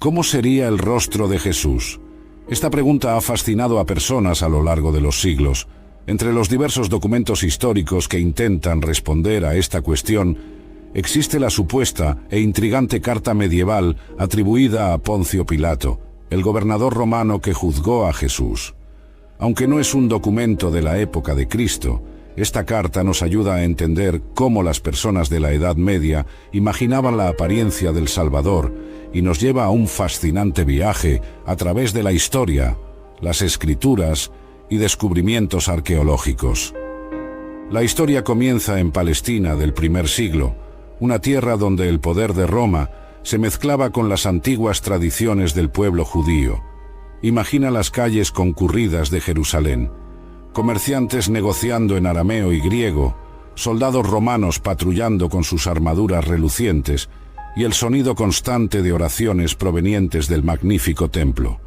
¿Cómo sería el rostro de Jesús? Esta pregunta ha fascinado a personas a lo largo de los siglos. Entre los diversos documentos históricos que intentan responder a esta cuestión, existe la supuesta e intrigante carta medieval atribuida a Poncio Pilato, el gobernador romano que juzgó a Jesús. Aunque no es un documento de la época de Cristo, esta carta nos ayuda a entender cómo las personas de la Edad Media imaginaban la apariencia del Salvador y nos lleva a un fascinante viaje a través de la historia, las escrituras y descubrimientos arqueológicos. La historia comienza en Palestina del primer siglo, una tierra donde el poder de Roma se mezclaba con las antiguas tradiciones del pueblo judío. Imagina las calles concurridas de Jerusalén, comerciantes negociando en arameo y griego, soldados romanos patrullando con sus armaduras relucientes y el sonido constante de oraciones provenientes del magnífico templo.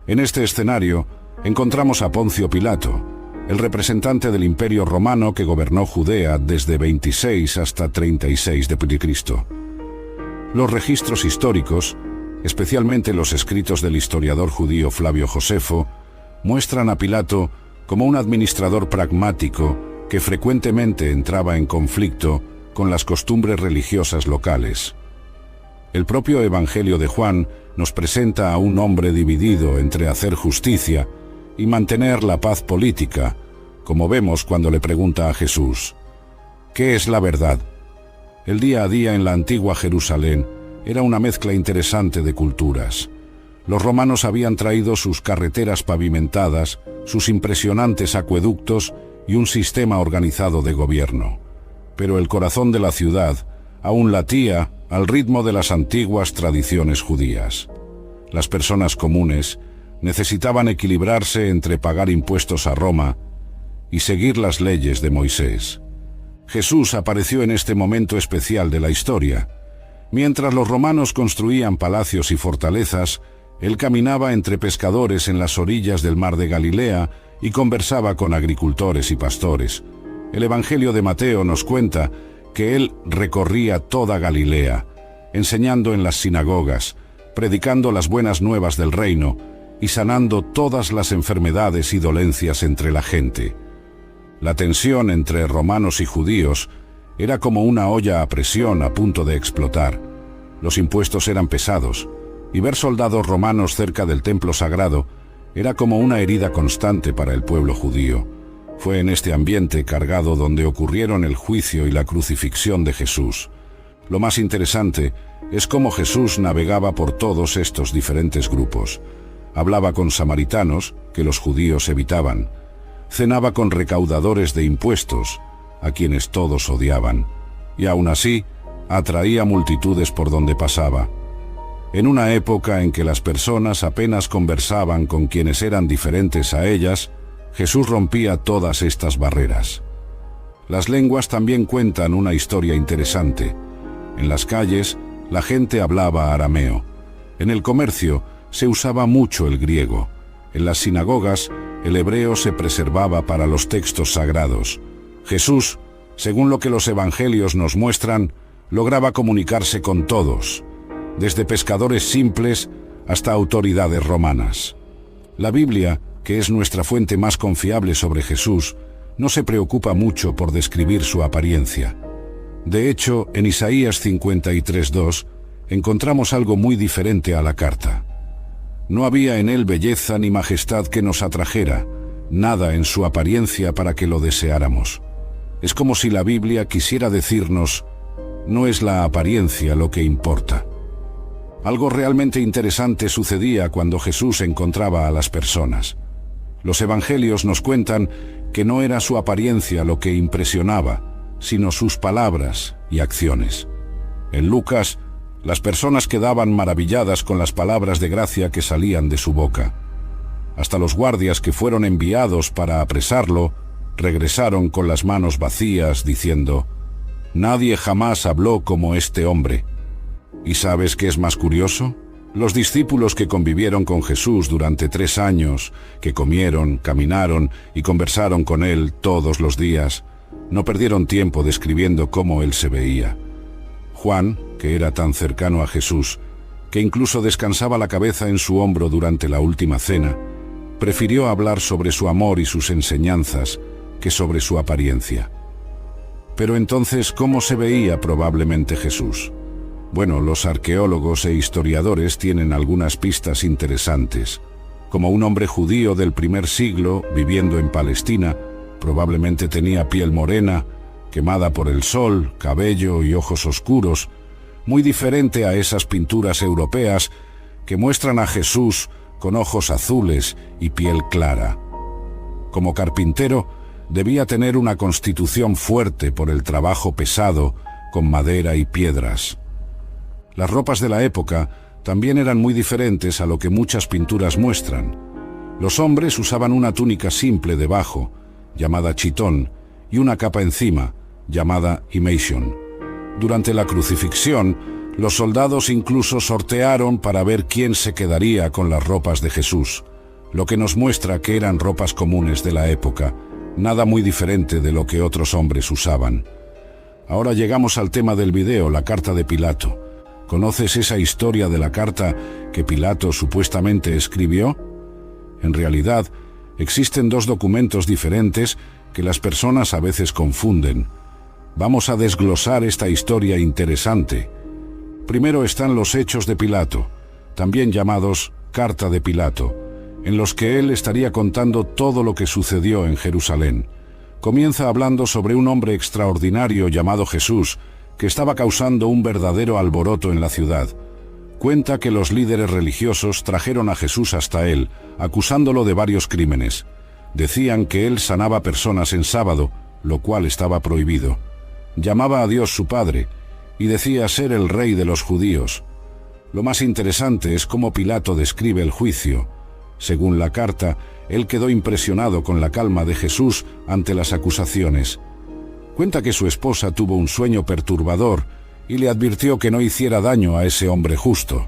En este escenario encontramos a Poncio Pilato, el representante del Imperio Romano que gobernó Judea desde 26 hasta 36 d.C. Los registros históricos, especialmente los escritos del historiador judío Flavio Josefo, muestran a Pilato como un administrador pragmático que frecuentemente entraba en conflicto con las costumbres religiosas locales. El propio Evangelio de Juan nos presenta a un hombre dividido entre hacer justicia y mantener la paz política, como vemos cuando le pregunta a Jesús: ¿qué es la verdad? El día a día en la antigua Jerusalén era una mezcla interesante de culturas. Los romanos habían traído sus carreteras pavimentadas, sus impresionantes acueductos y un sistema organizado de gobierno. Pero el corazón de la ciudad aún latía al ritmo de las antiguas tradiciones judías. Las personas comunes necesitaban equilibrarse entre pagar impuestos a Roma y seguir las leyes de Moisés. Jesús apareció en este momento especial de la historia. Mientras los romanos construían palacios y fortalezas, él caminaba entre pescadores en las orillas del mar de Galilea y conversaba con agricultores y pastores. El Evangelio de Mateo nos cuenta que él recorría toda Galilea, enseñando en las sinagogas, predicando las buenas nuevas del reino y sanando todas las enfermedades y dolencias entre la gente. La tensión entre romanos y judíos era como una olla a presión a punto de explotar. Los impuestos eran pesados, y ver soldados romanos cerca del templo sagrado era como una herida constante para el pueblo judío. Fue en este ambiente cargado donde ocurrieron el juicio y la crucifixión de Jesús. Lo más interesante es cómo Jesús navegaba por todos estos diferentes grupos. Hablaba con samaritanos, que los judíos evitaban. Cenaba con recaudadores de impuestos, a quienes todos odiaban, y aún así atraía multitudes por donde pasaba. En una época en que las personas apenas conversaban con quienes eran diferentes a ellas, Jesús rompía todas estas barreras. Las lenguas también cuentan una historia interesante. En las calles, la gente hablaba arameo. En el comercio, se usaba mucho el griego. En las sinagogas, el hebreo se preservaba para los textos sagrados. Jesús, según lo que los evangelios nos muestran, lograba comunicarse con todos, desde pescadores simples hasta autoridades romanas. La Biblia, que es nuestra fuente más confiable sobre Jesús, no se preocupa mucho por describir su apariencia. De hecho, en Isaías 53:2 encontramos algo muy diferente a la carta. No había en él belleza ni majestad que nos atrajera, nada en su apariencia para que lo deseáramos. Es como si la Biblia quisiera decirnos: no es la apariencia lo que importa. Algo realmente interesante sucedía cuando Jesús encontraba a las personas. Los evangelios nos cuentan que no era su apariencia lo que impresionaba, sino sus palabras y acciones. En Lucas, las personas quedaban maravilladas con las palabras de gracia que salían de su boca. Hasta los guardias que fueron enviados para apresarlo regresaron con las manos vacías diciendo: «Nadie jamás habló como este hombre». ¿Y sabes qué es más curioso? Los discípulos que convivieron con Jesús durante 3 años, que comieron, caminaron y conversaron con él todos los días, no perdieron tiempo describiendo cómo él se veía. Juan, que era tan cercano a Jesús, que incluso descansaba la cabeza en su hombro durante la última cena, prefirió hablar sobre su amor y sus enseñanzas que sobre su apariencia. Pero entonces, ¿cómo se veía probablemente Jesús? Bueno, los arqueólogos e historiadores tienen algunas pistas interesantes. Como un hombre judío del primer siglo, viviendo en Palestina, probablemente tenía piel morena, quemada por el sol, cabello y ojos oscuros, muy diferente a esas pinturas europeas que muestran a Jesús con ojos azules y piel clara. Como carpintero, debía tener una constitución fuerte por el trabajo pesado con madera y piedras. Las ropas de la época también eran muy diferentes a lo que muchas pinturas muestran. Los hombres usaban una túnica simple debajo, llamada chitón, y una capa encima, llamada imation. Durante la crucifixión, los soldados incluso sortearon para ver quién se quedaría con las ropas de Jesús, lo que nos muestra que eran ropas comunes de la época, nada muy diferente de lo que otros hombres usaban. Ahora llegamos al tema del video, la carta de Pilato. ¿Conoces esa historia de la carta que Pilato supuestamente escribió? En realidad, existen dos documentos diferentes que las personas a veces confunden. Vamos a desglosar esta historia interesante. Primero están los Hechos de Pilato, también llamados Carta de Pilato, en los que él estaría contando todo lo que sucedió en Jerusalén. Comienza hablando sobre un hombre extraordinario llamado Jesús, que estaba causando un verdadero alboroto en la ciudad. Cuenta que los líderes religiosos trajeron a Jesús hasta él, acusándolo de varios crímenes. Decían que él sanaba personas en sábado, lo cual estaba prohibido. Llamaba a Dios su Padre, y decía ser el rey de los judíos. Lo más interesante es cómo Pilato describe el juicio. Según la carta, él quedó impresionado con la calma de Jesús ante las acusaciones. Cuenta que su esposa tuvo un sueño perturbador y le advirtió que no hiciera daño a ese hombre justo.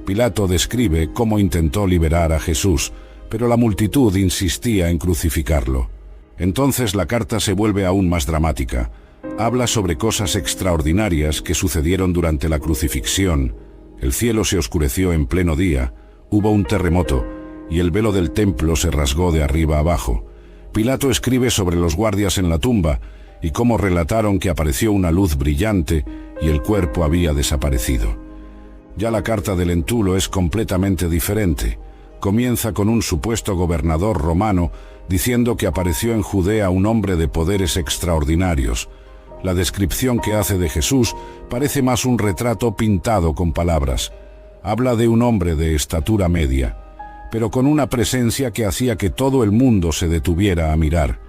Pilato describe cómo intentó liberar a Jesús, pero la multitud insistía en crucificarlo. Entonces la carta se vuelve aún más dramática. Habla sobre cosas extraordinarias que sucedieron durante la crucifixión. El cielo se oscureció en pleno día, hubo un terremoto, y el velo del templo se rasgó de arriba abajo. Pilato escribe sobre los guardias en la tumba y cómo relataron que apareció una luz brillante y el cuerpo había desaparecido. Ya la carta de Lentulo es completamente diferente. Comienza con un supuesto gobernador romano diciendo que apareció en Judea un hombre de poderes extraordinarios. La descripción que hace de Jesús parece más un retrato pintado con palabras. Habla de un hombre de estatura media, pero con una presencia que hacía que todo el mundo se detuviera a mirar.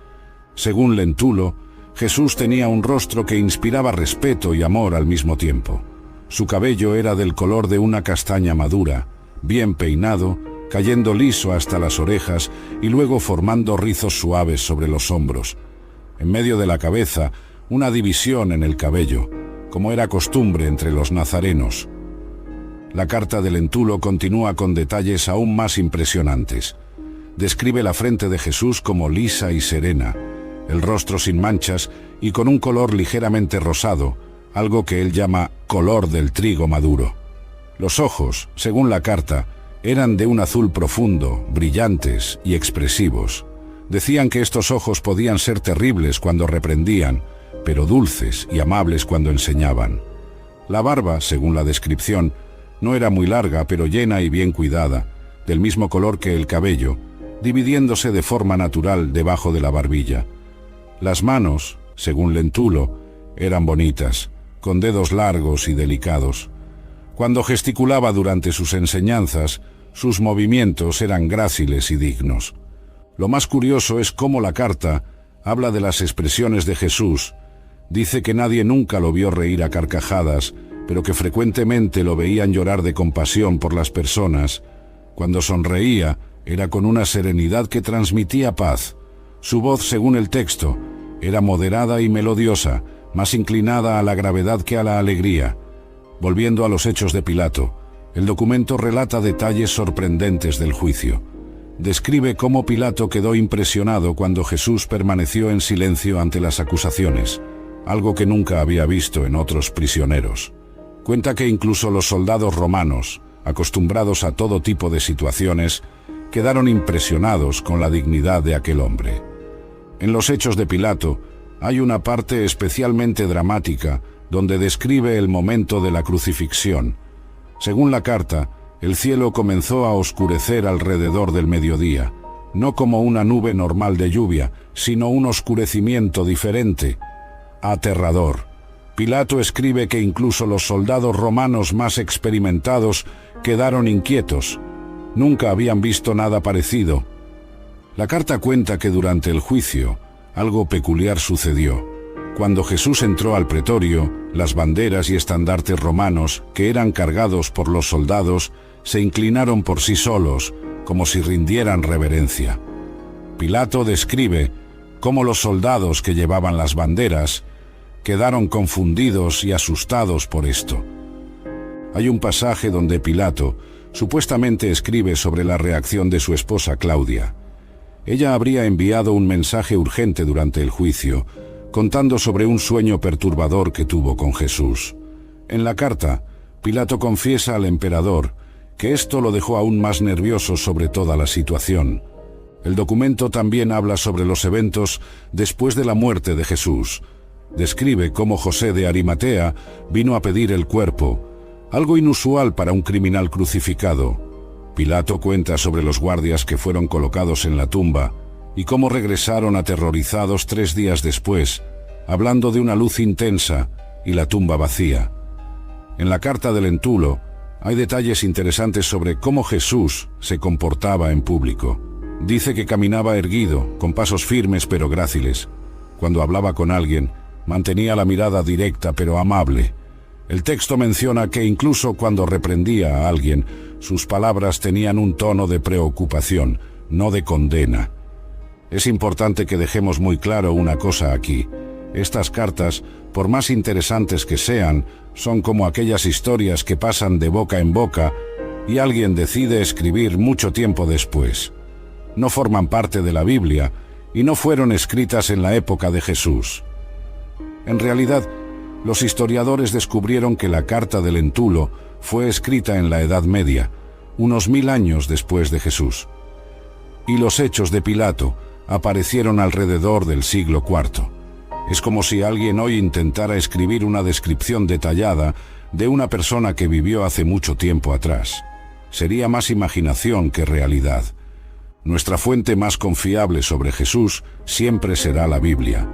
Según Lentulo, Jesús tenía un rostro que inspiraba respeto y amor al mismo tiempo. Su cabello era del color de una castaña madura, bien peinado, cayendo liso hasta las orejas y luego formando rizos suaves sobre los hombros. En medio de la cabeza, una división en el cabello, como era costumbre entre los nazarenos. La carta de Lentulo continúa con detalles aún más impresionantes. Describe la frente de Jesús como lisa y serena, el rostro sin manchas y con un color ligeramente rosado, algo que él llama color del trigo maduro. Los ojos, según la carta, eran de un azul profundo, brillantes y expresivos. Decían que estos ojos podían ser terribles cuando reprendían, pero dulces y amables cuando enseñaban. La barba, según la descripción, no era muy larga, pero llena y bien cuidada, del mismo color que el cabello, dividiéndose de forma natural debajo de la barbilla. Las manos, según Lentulo, eran bonitas, con dedos largos y delicados. Cuando gesticulaba durante sus enseñanzas, sus movimientos eran gráciles y dignos. Lo más curioso es cómo la carta habla de las expresiones de Jesús. Dice que nadie nunca lo vio reír a carcajadas, pero que frecuentemente lo veían llorar de compasión por las personas. Cuando sonreía, era con una serenidad que transmitía paz. Su voz, según el texto, era moderada y melodiosa, más inclinada a la gravedad que a la alegría. Volviendo a los Hechos de Pilato, el documento relata detalles sorprendentes del juicio. Describe cómo Pilato quedó impresionado cuando Jesús permaneció en silencio ante las acusaciones, algo que nunca había visto en otros prisioneros. Cuenta que incluso los soldados romanos, acostumbrados a todo tipo de situaciones, quedaron impresionados con la dignidad de aquel hombre. En los Hechos de Pilato hay una parte especialmente dramática donde describe el momento de la crucifixión. Según la carta, el cielo comenzó a oscurecer alrededor del mediodía, no como una nube normal de lluvia, sino un oscurecimiento diferente, aterrador. Pilato escribe que incluso los soldados romanos más experimentados quedaron inquietos. Nunca habían visto nada parecido. La carta cuenta que durante el juicio, algo peculiar sucedió. Cuando Jesús entró al pretorio, las banderas y estandartes romanos, que eran cargados por los soldados, se inclinaron por sí solos, como si rindieran reverencia. Pilato describe cómo los soldados que llevaban las banderas quedaron confundidos y asustados por esto. Hay un pasaje donde Pilato supuestamente escribe sobre la reacción de su esposa Claudia. Ella habría enviado un mensaje urgente durante el juicio, contando sobre un sueño perturbador que tuvo con Jesús. En la carta, Pilato confiesa al emperador que esto lo dejó aún más nervioso sobre toda la situación. El documento también habla sobre los eventos después de la muerte de Jesús. Describe cómo José de Arimatea vino a pedir el cuerpo, algo inusual para un criminal crucificado. Pilato cuenta sobre los guardias que fueron colocados en la tumba y cómo regresaron aterrorizados 3 días después, hablando de una luz intensa y la tumba vacía. En la carta del Lentulo hay detalles interesantes sobre cómo Jesús se comportaba en público. Dice que caminaba erguido, con pasos firmes pero gráciles. Cuando hablaba con alguien, mantenía la mirada directa pero amable. El texto menciona que incluso cuando reprendía a alguien, sus palabras tenían un tono de preocupación, no de condena. Es importante que dejemos muy claro una cosa aquí. Estas cartas, por más interesantes que sean, son como aquellas historias que pasan de boca en boca y alguien decide escribir mucho tiempo después. No forman parte de la Biblia y no fueron escritas en la época de Jesús. En realidad, los historiadores descubrieron que la carta del Lentulo fue escrita en la Edad Media, unos 1000 años después de Jesús. Y los Hechos de Pilato aparecieron alrededor del siglo IV. Es como si alguien hoy intentara escribir una descripción detallada de una persona que vivió hace mucho tiempo atrás. Sería más imaginación que realidad. Nuestra fuente más confiable sobre Jesús siempre será la Biblia.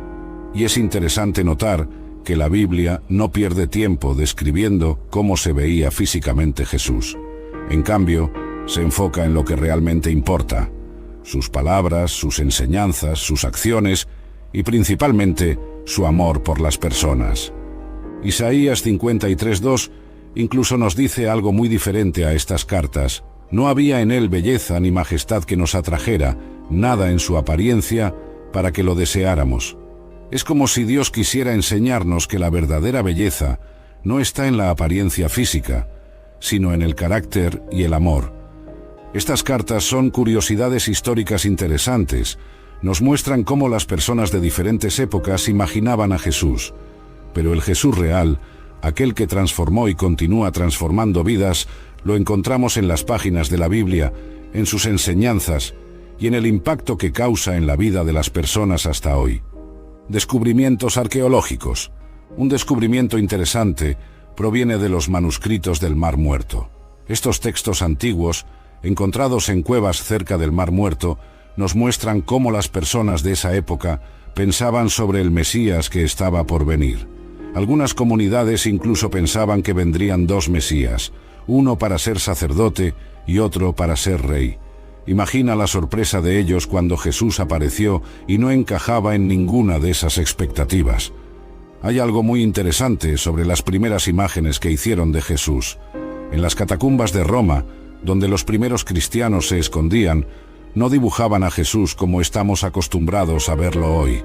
Y es interesante notar que la Biblia no pierde tiempo describiendo cómo se veía físicamente Jesús. En cambio, se enfoca en lo que realmente importa: sus palabras, sus enseñanzas, sus acciones y principalmente su amor por las personas. Isaías 53:2 incluso nos dice algo muy diferente a estas cartas. No había en él belleza ni majestad que nos atrajera, nada en su apariencia para que lo deseáramos. Es como si Dios quisiera enseñarnos que la verdadera belleza no está en la apariencia física, sino en el carácter y el amor. Estas cartas son curiosidades históricas interesantes. Nos muestran cómo las personas de diferentes épocas imaginaban a Jesús. Pero el Jesús real, aquel que transformó y continúa transformando vidas, lo encontramos en las páginas de la Biblia, en sus enseñanzas y en el impacto que causa en la vida de las personas hasta hoy. Descubrimientos arqueológicos. Un descubrimiento interesante proviene de los manuscritos del Mar Muerto. Estos textos antiguos, encontrados en cuevas cerca del Mar Muerto, nos muestran cómo las personas de esa época pensaban sobre el Mesías que estaba por venir. Algunas comunidades incluso pensaban que vendrían 2 Mesías, uno para ser sacerdote y otro para ser rey. Imagina la sorpresa de ellos cuando Jesús apareció y no encajaba en ninguna de esas expectativas. Hay algo muy interesante sobre las primeras imágenes que hicieron de Jesús. En las catacumbas de Roma, donde los primeros cristianos se escondían, no dibujaban a Jesús como estamos acostumbrados a verlo hoy.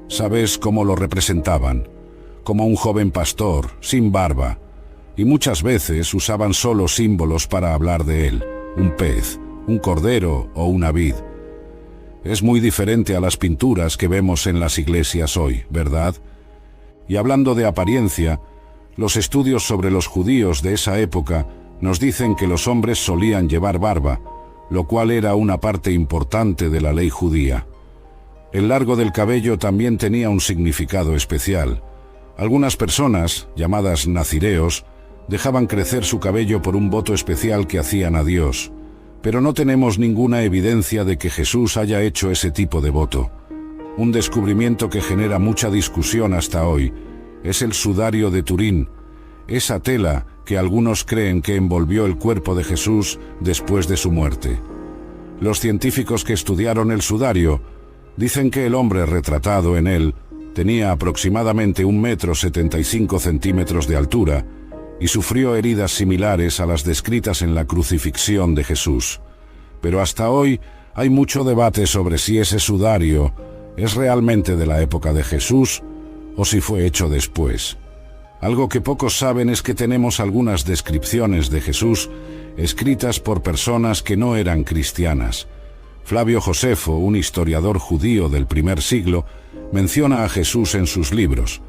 ¿Sabes cómo lo representaban? Como un joven pastor, sin barba. Y muchas veces usaban solo símbolos para hablar de él: un pez, un cordero o una vid. Es muy diferente a las pinturas que vemos en las iglesias hoy, ¿verdad? Y hablando de apariencia, los estudios sobre los judíos de esa época Nos dicen que los hombres solían llevar barba, lo cual era una parte importante de la ley judía. El largo del cabello también tenía un significado especial. Algunas personas, llamadas nazireos, dejaban crecer su cabello por un voto especial que hacían a Dios, pero no tenemos ninguna evidencia de que Jesús haya hecho ese tipo de voto. Un descubrimiento que genera mucha discusión hasta hoy es el sudario de Turín, esa tela que algunos creen que envolvió el cuerpo de Jesús después de su muerte. Los científicos que estudiaron el sudario dicen que el hombre retratado en él tenía aproximadamente 1,75 metros de altura y sufrió heridas similares a las descritas en la crucifixión de Jesús. Pero hasta hoy hay mucho debate sobre si ese sudario es realmente de la época de Jesús o si fue hecho después. Algo que pocos saben es que tenemos algunas descripciones de Jesús escritas por personas que no eran cristianas. Flavio Josefo, un historiador judío del primer siglo, menciona a Jesús en sus libros.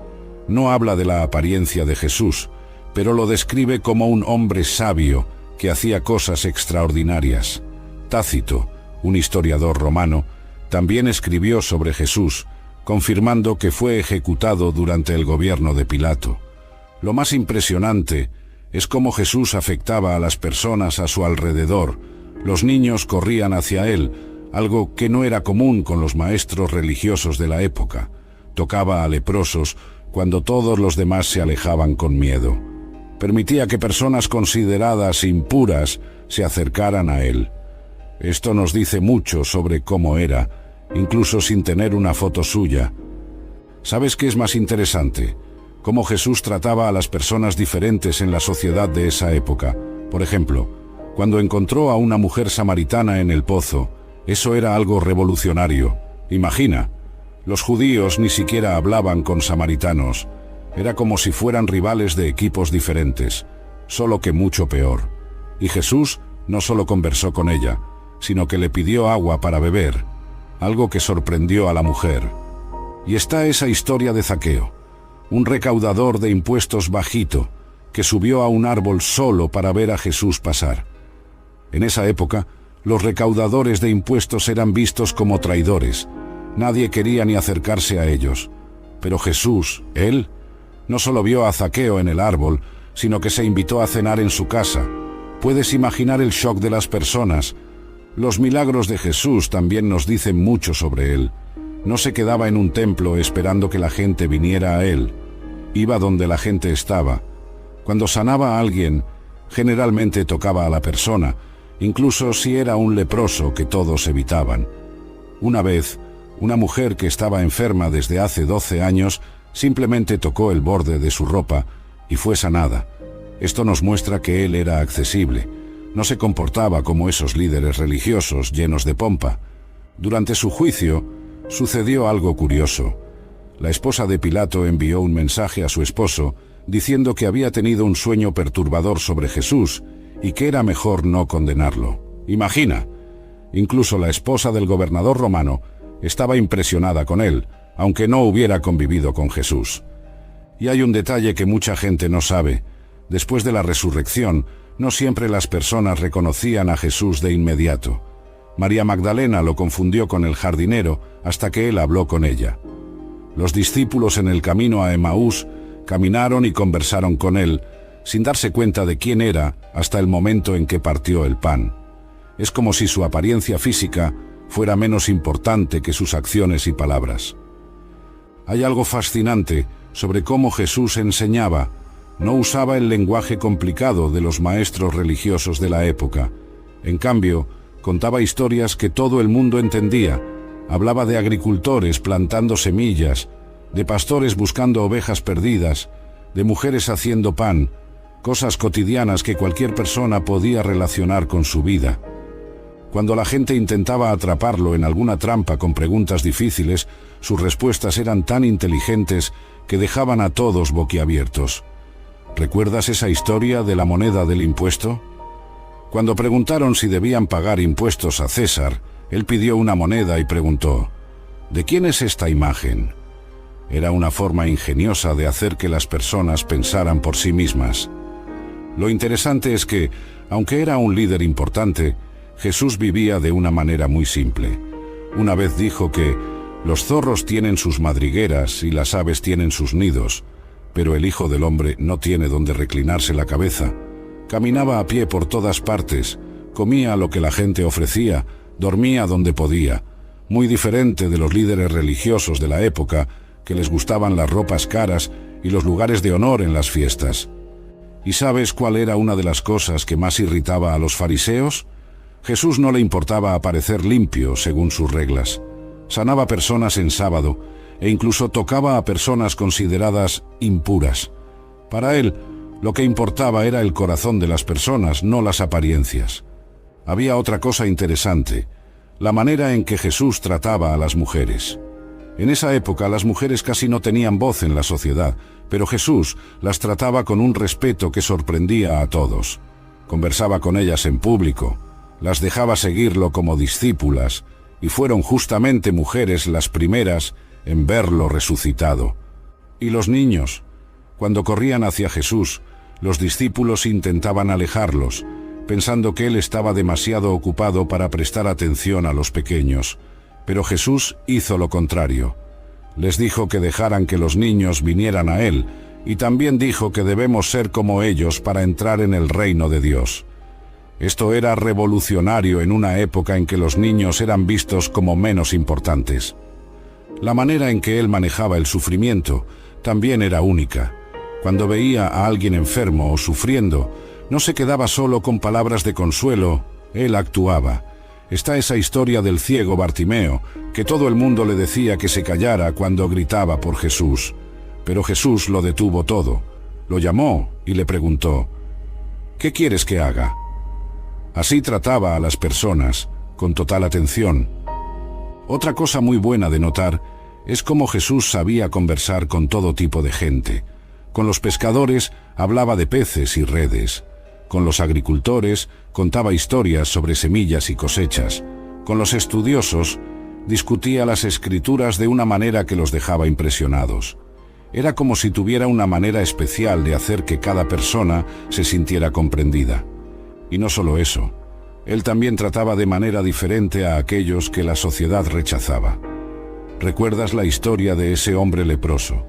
No habla de la apariencia de Jesús, pero lo describe como un hombre sabio que hacía cosas extraordinarias. Tácito, un historiador romano, también escribió sobre Jesús, confirmando que fue ejecutado durante el gobierno de Pilato. Lo más impresionante es cómo Jesús afectaba a las personas a su alrededor. Los niños corrían hacia él, algo que no era común con los maestros religiosos de la época. Tocaba a leprosos cuando todos los demás se alejaban con miedo. Permitía que personas consideradas impuras se acercaran a él. Esto nos dice mucho sobre cómo era, incluso sin tener una foto suya. ¿Sabes qué es más interesante? Cómo Jesús trataba a las personas diferentes en la sociedad de esa época. Por ejemplo, cuando encontró a una mujer samaritana en el pozo, eso era algo revolucionario. Imagina, los judíos ni siquiera hablaban con samaritanos. Era como si fueran rivales de equipos diferentes, solo que mucho peor. Y Jesús no solo conversó con ella, sino que le pidió agua para beber, algo que sorprendió a la mujer. Y está esa historia de Zaqueo, un recaudador de impuestos bajito, que subió a un árbol solo para ver a Jesús pasar. En esa época, los recaudadores de impuestos eran vistos como traidores. Nadie quería ni acercarse a ellos. Pero Jesús, él, no solo vio a Zaqueo en el árbol, sino que se invitó a cenar en su casa. Puedes imaginar el shock de las personas. Los milagros de Jesús también nos dicen mucho sobre él. No se quedaba en un templo esperando que la gente viniera a él. Iba donde la gente estaba. Cuando sanaba a alguien, generalmente tocaba a la persona, incluso si era un leproso que todos evitaban. Una vez, una mujer que estaba enferma desde hace 12 años simplemente tocó el borde de su ropa y fue sanada. Esto nos muestra que él era accesible. No se comportaba como esos líderes religiosos llenos de pompa. Durante su juicio, sucedió algo curioso. La esposa de Pilato envió un mensaje a su esposo diciendo que había tenido un sueño perturbador sobre Jesús y que era mejor no condenarlo. Imagina, incluso la esposa del gobernador romano estaba impresionada con él, aunque no hubiera convivido con Jesús. Y hay un detalle que mucha gente no sabe. Después de la resurrección, no siempre las personas reconocían a Jesús de inmediato. María Magdalena lo confundió con el jardinero hasta que él habló con ella. Los discípulos en el camino a Emaús caminaron y conversaron con él, sin darse cuenta de quién era hasta el momento en que partió el pan. Es como si su apariencia física fuera menos importante que sus acciones y palabras. Hay algo fascinante sobre cómo Jesús enseñaba. No usaba el lenguaje complicado de los maestros religiosos de la época. En cambio, contaba historias que todo el mundo entendía. Hablaba de agricultores plantando semillas, de pastores buscando ovejas perdidas, de mujeres haciendo pan, cosas cotidianas que cualquier persona podía relacionar con su vida. Cuando la gente intentaba atraparlo en alguna trampa con preguntas difíciles, sus respuestas eran tan inteligentes que dejaban a todos boquiabiertos. ¿Recuerdas esa historia de la moneda del impuesto? Cuando preguntaron si debían pagar impuestos a César, él pidió una moneda y preguntó: ¿de quién es esta imagen? Era una forma ingeniosa de hacer que las personas pensaran por sí mismas. Lo interesante es que, aunque era un líder importante, Jesús vivía de una manera muy simple. Una vez dijo que los zorros tienen sus madrigueras y las aves tienen sus nidos, pero el Hijo del Hombre no tiene donde reclinarse la cabeza. Caminaba a pie por todas partes, comía lo que la gente ofrecía, dormía donde podía, muy diferente de los líderes religiosos de la época, que les gustaban las ropas caras y los lugares de honor en las fiestas. ¿Y sabes cuál era una de las cosas que más irritaba a los fariseos? Jesús no le importaba aparecer limpio según sus reglas. Sanaba personas en sábado e incluso tocaba a personas consideradas impuras. Para él, lo que importaba era el corazón de las personas, no las apariencias. Había otra cosa interesante, la manera en que Jesús trataba a las mujeres. En esa época las mujeres casi no tenían voz en la sociedad, pero Jesús las trataba con un respeto que sorprendía a todos. Conversaba con ellas en público, las dejaba seguirlo como discípulas, y fueron justamente mujeres las primeras en verlo resucitado. Y los niños, cuando corrían hacia Jesús, los discípulos intentaban alejarlos, pensando que él estaba demasiado ocupado para prestar atención a los pequeños. Pero Jesús hizo lo contrario. Les dijo que dejaran que los niños vinieran a él, y también dijo que debemos ser como ellos para entrar en el reino de Dios. Esto era revolucionario en una época en que los niños eran vistos como menos importantes. La manera en que él manejaba el sufrimiento también era única. Cuando veía a alguien enfermo o sufriendo, no se quedaba solo con palabras de consuelo, él actuaba. Está esa historia del ciego Bartimeo, que todo el mundo le decía que se callara cuando gritaba por Jesús. Pero Jesús lo detuvo todo. Lo llamó y le preguntó: ¿qué quieres que haga? Así trataba a las personas, con total atención. Otra cosa muy buena de notar es cómo Jesús sabía conversar con todo tipo de gente. Con los pescadores hablaba de peces y redes. Con los agricultores contaba historias sobre semillas y cosechas. Con los estudiosos discutía las escrituras de una manera que los dejaba impresionados. Era como si tuviera una manera especial de hacer que cada persona se sintiera comprendida. Y no solo eso, él también trataba de manera diferente a aquellos que la sociedad rechazaba. ¿Recuerdas la historia de ese hombre leproso?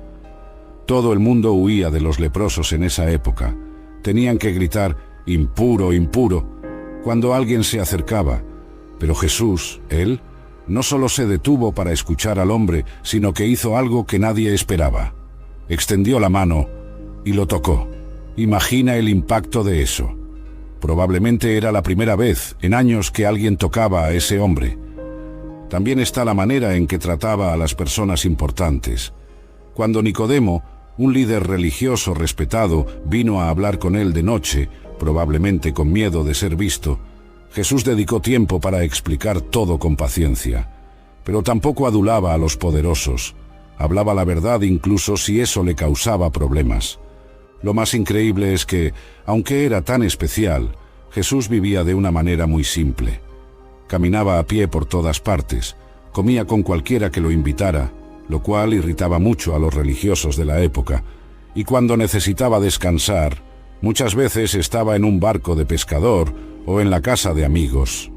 Todo el mundo huía de los leprosos en esa época. Tenían que gritar: impuro, impuro, cuando alguien se acercaba. Pero Jesús, él, no solo se detuvo para escuchar al hombre, sino que hizo algo que nadie esperaba. Extendió la mano y lo tocó. Imagina el impacto de eso. Probablemente era la primera vez en años que alguien tocaba a ese hombre. También está la manera en que trataba a las personas importantes. Cuando Nicodemo, un líder religioso respetado, vino a hablar con él de noche, probablemente con miedo de ser visto, Jesús dedicó tiempo para explicar todo con paciencia. Pero tampoco adulaba a los poderosos. Hablaba la verdad incluso si eso le causaba problemas. Lo más increíble es que, aunque era tan especial, Jesús vivía de una manera muy simple. Caminaba a pie por todas partes, comía con cualquiera que lo invitara, lo cual irritaba mucho a los religiosos de la época, y cuando necesitaba descansar, muchas veces estaba en un barco de pescador o en la casa de amigos.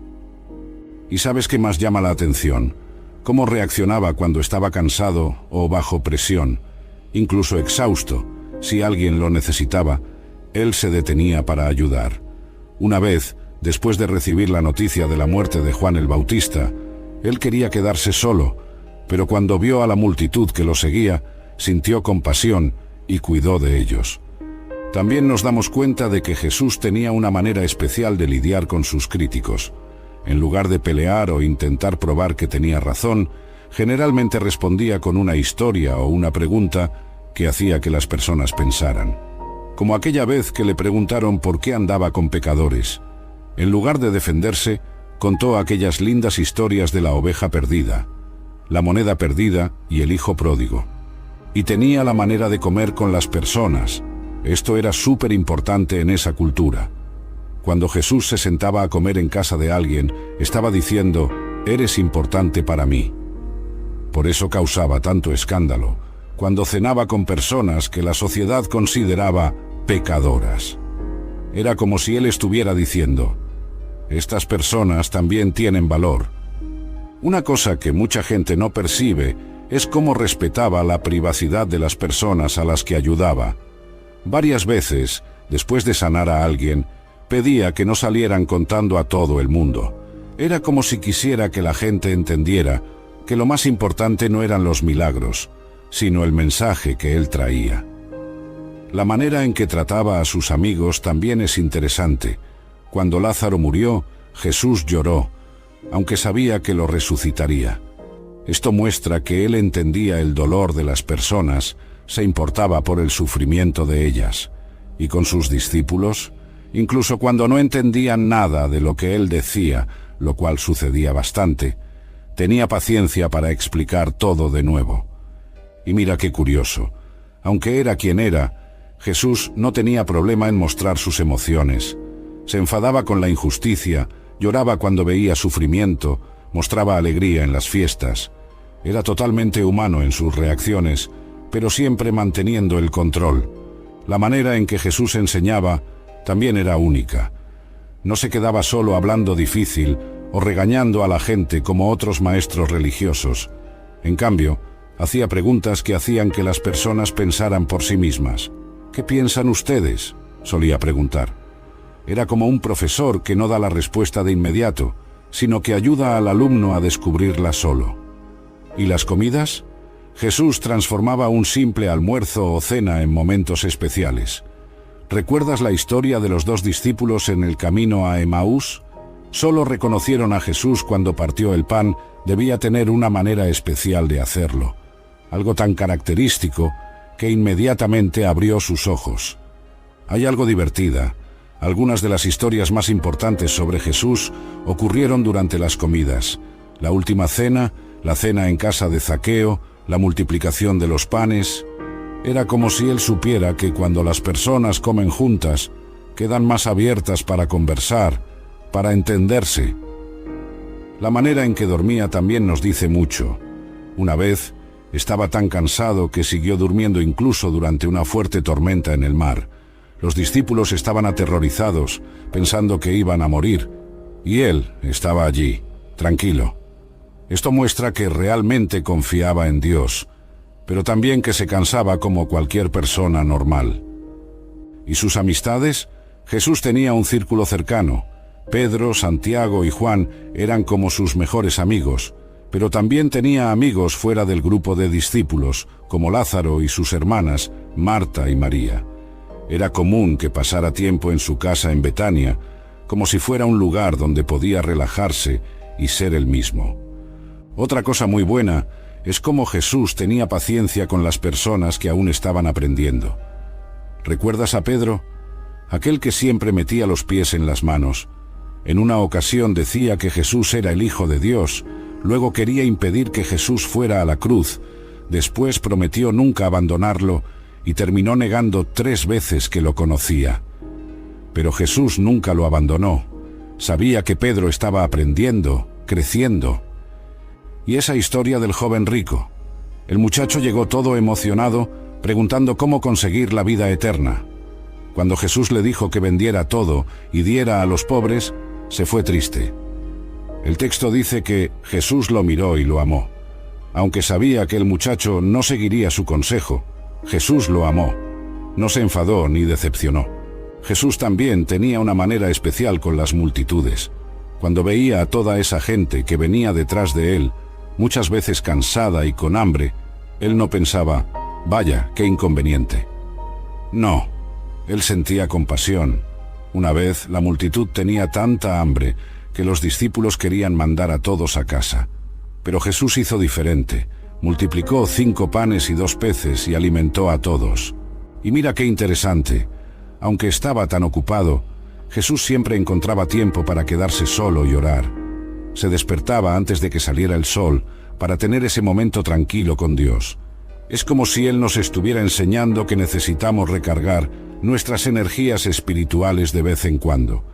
¿Y sabes qué más llama la atención? Cómo reaccionaba cuando estaba cansado o bajo presión, incluso exhausto. Si alguien lo necesitaba, él se detenía para ayudar. Una vez, después de recibir la noticia de la muerte de Juan el Bautista, él quería quedarse solo, pero cuando vio a la multitud que lo seguía, sintió compasión y cuidó de ellos. También nos damos cuenta de que Jesús tenía una manera especial de lidiar con sus críticos. En lugar de pelear o intentar probar que tenía razón, generalmente respondía con una historia o una pregunta que hacía que las personas pensaran. Como aquella vez que le preguntaron por qué andaba con pecadores. En lugar de defenderse, contó aquellas lindas historias de la oveja perdida, la moneda perdida y el hijo pródigo. Y tenía la manera de comer con las personas. Esto era súper importante en esa cultura. Cuando Jesús se sentaba a comer en casa de alguien, estaba diciendo: eres importante para mí. Por eso causaba tanto escándalo cuando cenaba con personas que la sociedad consideraba pecadoras. Era como si él estuviera diciendo: estas personas también tienen valor. Una cosa que mucha gente no percibe es cómo respetaba la privacidad de las personas a las que ayudaba. Varias veces, después de sanar a alguien, pedía que no salieran contando a todo el mundo. Era como si quisiera que la gente entendiera que lo más importante no eran los milagros, sino el mensaje que él traía. La manera en que trataba a sus amigos también es interesante. Cuando Lázaro murió, Jesús lloró, aunque sabía que lo resucitaría. Esto muestra que él entendía el dolor de las personas, se importaba por el sufrimiento de ellas. Y con sus discípulos, incluso cuando no entendían nada de lo que él decía, lo cual sucedía bastante, tenía paciencia para explicar todo de nuevo. Y mira qué curioso, aunque era quien era, Jesús no tenía problema en mostrar sus emociones. Se enfadaba con la injusticia, lloraba cuando veía sufrimiento, mostraba alegría en las fiestas. Era totalmente humano en sus reacciones, pero siempre manteniendo el control. La manera en que Jesús enseñaba también era única. No se quedaba solo hablando difícil o regañando a la gente como otros maestros religiosos. En cambio, hacía preguntas que hacían que las personas pensaran por sí mismas. ¿Qué piensan ustedes?, solía preguntar. Era como un profesor que no da la respuesta de inmediato, sino que ayuda al alumno a descubrirla solo. ¿Y las comidas? Jesús transformaba un simple almuerzo o cena en momentos especiales. ¿Recuerdas la historia de los 2 discípulos en el camino a Emaús? Solo reconocieron a Jesús cuando partió el pan. Debía tener una manera especial de hacerlo, algo tan característico que inmediatamente abrió sus ojos. Hay algo divertida. Algunas de las historias más importantes sobre Jesús ocurrieron durante las comidas. La última cena, la cena en casa de Zaqueo, la multiplicación de los panes. Era como si él supiera que cuando las personas comen juntas, quedan más abiertas para conversar, para entenderse. La manera en que dormía también nos dice mucho. Una vez, estaba tan cansado que siguió durmiendo incluso durante una fuerte tormenta en el mar. Los discípulos estaban aterrorizados, pensando que iban a morir, y él estaba allí, tranquilo. Esto muestra que realmente confiaba en Dios, pero también que se cansaba como cualquier persona normal. ¿Y sus amistades? Jesús tenía un círculo cercano. Pedro, Santiago y Juan eran como sus mejores amigos, pero también tenía amigos fuera del grupo de discípulos, como Lázaro y sus hermanas, Marta y María. Era común que pasara tiempo en su casa en Betania, como si fuera un lugar donde podía relajarse y ser él mismo. Otra cosa muy buena es cómo Jesús tenía paciencia con las personas que aún estaban aprendiendo. ¿Recuerdas a Pedro? Aquel que siempre metía los pies en las manos. En una ocasión decía que Jesús era el Hijo de Dios, luego quería impedir que Jesús fuera a la cruz, después prometió nunca abandonarlo y terminó negando 3 veces que lo conocía. Pero Jesús nunca lo abandonó. Sabía que Pedro estaba aprendiendo, creciendo. Y esa historia del joven rico. El muchacho llegó todo emocionado, preguntando cómo conseguir la vida eterna. Cuando Jesús le dijo que vendiera todo y diera a los pobres, se fue triste. El texto dice que Jesús lo miró y lo amó. Aunque sabía que el muchacho no seguiría su consejo, Jesús lo amó. No se enfadó ni decepcionó. Jesús también tenía una manera especial con las multitudes. Cuando veía a toda esa gente que venía detrás de él, muchas veces cansada y con hambre, él no pensaba, vaya, qué inconveniente. No, él sentía compasión. Una vez la multitud tenía tanta hambre que los discípulos querían mandar a todos a casa. Pero Jesús hizo diferente. Multiplicó 5 panes y 2 peces y alimentó a todos. Y mira qué interesante. Aunque estaba tan ocupado, Jesús siempre encontraba tiempo para quedarse solo y orar. Se despertaba antes de que saliera el sol para tener ese momento tranquilo con Dios. Es como si Él nos estuviera enseñando que necesitamos recargar nuestras energías espirituales de vez en cuando.